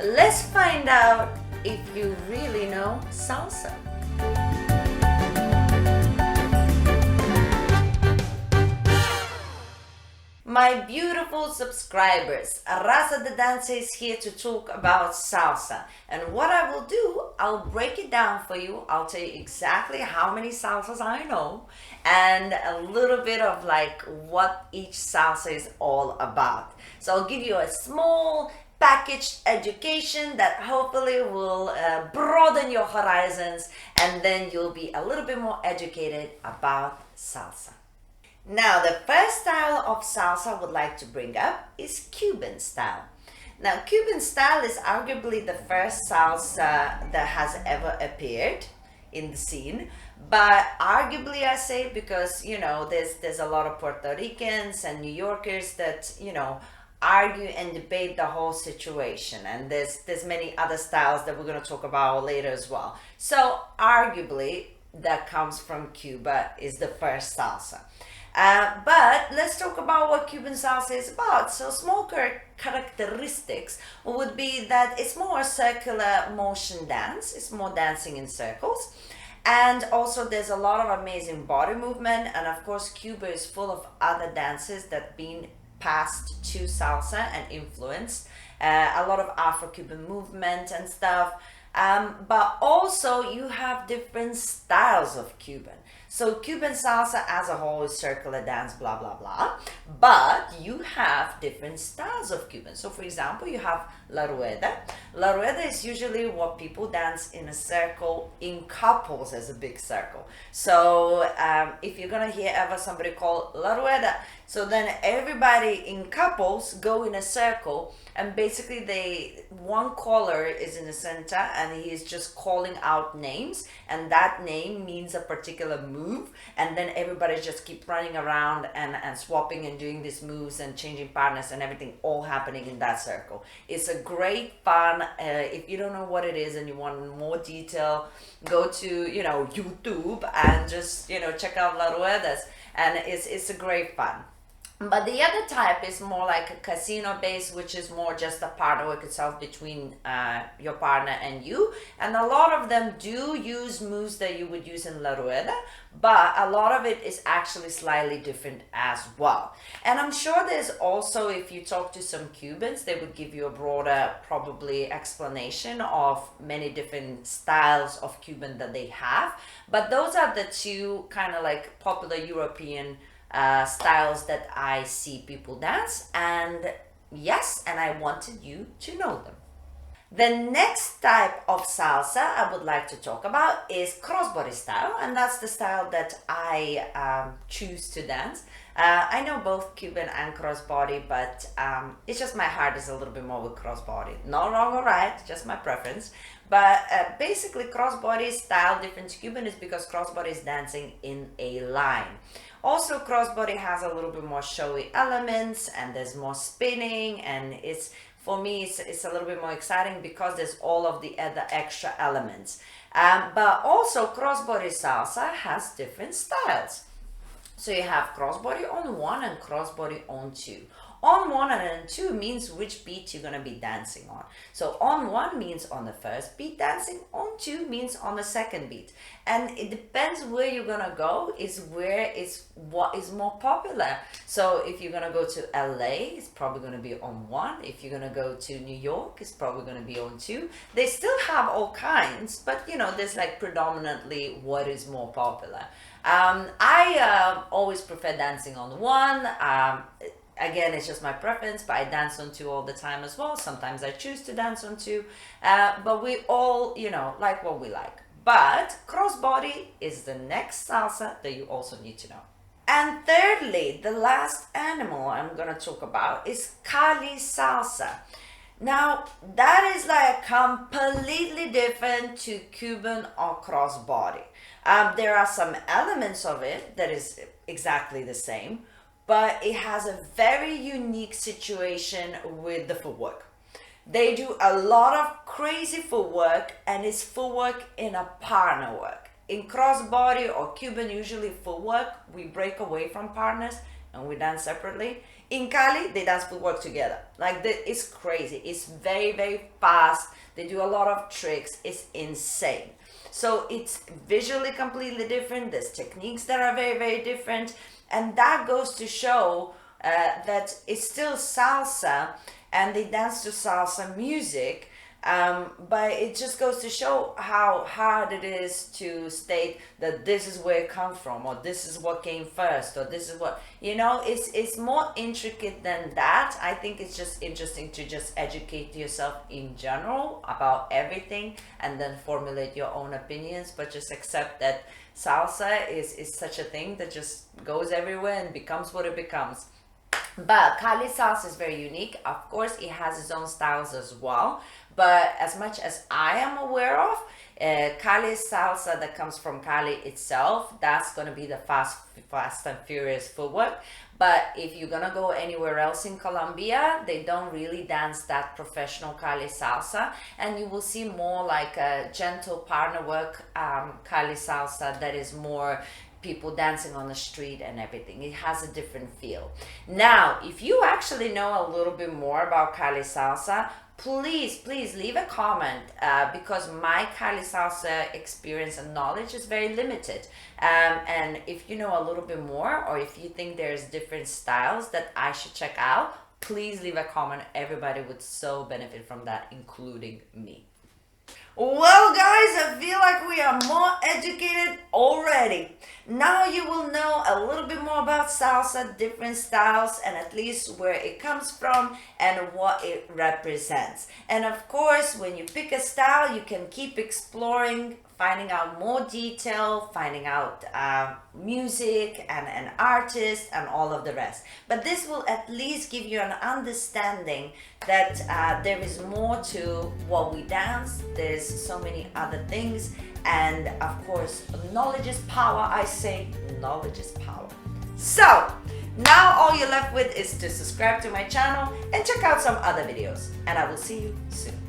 Let's find out if you really know salsa. My beautiful subscribers, Rasa the dancer is here to talk about salsa. And what I will do, I'll break it down for you. I'll tell you exactly how many salsas I know and a little bit of like what each salsa is all about. So I'll give you a small packaged education that hopefully will broaden your horizons, and then you'll be a little bit more educated about salsa. Now, the first style of salsa I would like to bring up is Cuban style. Now, Cuban style is arguably the first salsa that has ever appeared in the scene, but arguably I say because there's a lot of Puerto Ricans and New Yorkers that argue and debate the whole situation, and there's many other styles that we're going to talk about later as well. So arguably that comes from Cuba is the first salsa. But let's talk about what Cuban salsa is about. So small characteristics would be that it's more a circular motion dance. It's more dancing in circles. And also there's a lot of amazing body movement. And of course, Cuba is full of other dances that been passed to salsa and influenced. A lot of Afro-Cuban movement and stuff. But also you have different styles of Cuban. So Cuban salsa as a whole is circular dance, blah, blah, blah. But you have different styles of Cuban. So for example, you have La Rueda. La Rueda is usually what people dance in a circle, in couples as a big circle. So if you're gonna hear ever somebody call La Rueda, so then everybody in couples go in a circle, and basically one caller is in the center and he is just calling out names, and that name means a particular move, and then everybody just keep running around and swapping and doing these moves and changing partners and everything all happening in that circle. It's a great fun. If you don't know what it is and you want more detail, go to YouTube and just check out La Ruedas, and it's a great fun. But the other type is more like a casino base, which is more just a partner work itself between your partner and you. And a lot of them do use moves that you would use in La Rueda, but a lot of it is actually slightly different as well. And I'm sure there's also, if you talk to some Cubans, they would give you a broader probably explanation of many different styles of Cuban that they have. But those are the two kind of like popular European styles that I see people dance, and yes, and I wanted you to know them. The next type of salsa I would like to talk about is crossbody style, and that's the style that I choose to dance. I know both Cuban and crossbody, but it's just my heart is a little bit more with crossbody. Not wrong or right, just my preference. But basically crossbody style different to Cuban is because crossbody is dancing in a line. Also, crossbody has a little bit more showy elements, and there's more spinning, and for me it's a little bit more exciting because there's all of the other extra elements. But also crossbody salsa has different styles. So you have crossbody on one and crossbody on two. On one and on two means which beat you're going to be dancing on. So on one means on the first beat dancing, on two means on the second beat. And it depends where you're going to go is what is more popular. So if you're going to go to LA, it's probably going to be on one. If you're going to go to New York, it's probably going to be on two. They still have all kinds, but there's like predominantly what is more popular. I always prefer dancing on one. Again, it's just my preference, but I dance on two all the time as well. Sometimes I choose to dance on two, but we all, like what we like. But crossbody is the next salsa that you also need to know. And thirdly, the last animal I'm going to talk about is Cali salsa. Now, that is like completely different to Cuban or crossbody. There are some elements of it that is exactly the same, but it has a very unique situation with the footwork. They do a lot of crazy footwork, and it's footwork in a partner work. In crossbody or Cuban, usually footwork, we break away from partners and we dance separately. In Cali, they dance footwork together. Like, it's crazy. It's very, very fast. They do a lot of tricks. It's insane. So it's visually completely different. There's techniques that are very, very different. And that goes to show that it's still salsa, and they dance to salsa music. But it just goes to show how hard it is to state that this is where it comes from, or this is what came first, or this is what, it's more intricate than that. I think it's just interesting to just educate yourself in general about everything, and then formulate your own opinions, but just accept that salsa is such a thing that just goes everywhere and becomes what it becomes. But Cali salsa is very unique. Of course, it has its own styles as well. But as much as I am aware of, Cali salsa that comes from Cali itself, that's going to be the fast and furious footwork. But if you're going to go anywhere else in Colombia, they don't really dance that professional Cali salsa. And you will see more like a gentle partner work Cali salsa that is more people dancing on the street and everything. It has a different feel. Now, if you actually know a little bit more about Cali salsa, please leave a comment, because my Cali salsa experience and knowledge is very limited. And if you know a little bit more, or if you think there's different styles that I should check out, please leave a comment. Everybody would so benefit from that, including me. Well, guys, I feel like we are more educated already. Now you will know a little bit more about salsa, different styles, and at least where it comes from and what it represents. And of course, when you pick a style, you can keep exploring, finding out more detail, finding out music and an artist and all of the rest. But this will at least give you an understanding that there is more to what we dance. There's so many other things. And of course, knowledge is power. I say knowledge is power. So now all you're left with is to subscribe to my channel and check out some other videos. And I will see you soon.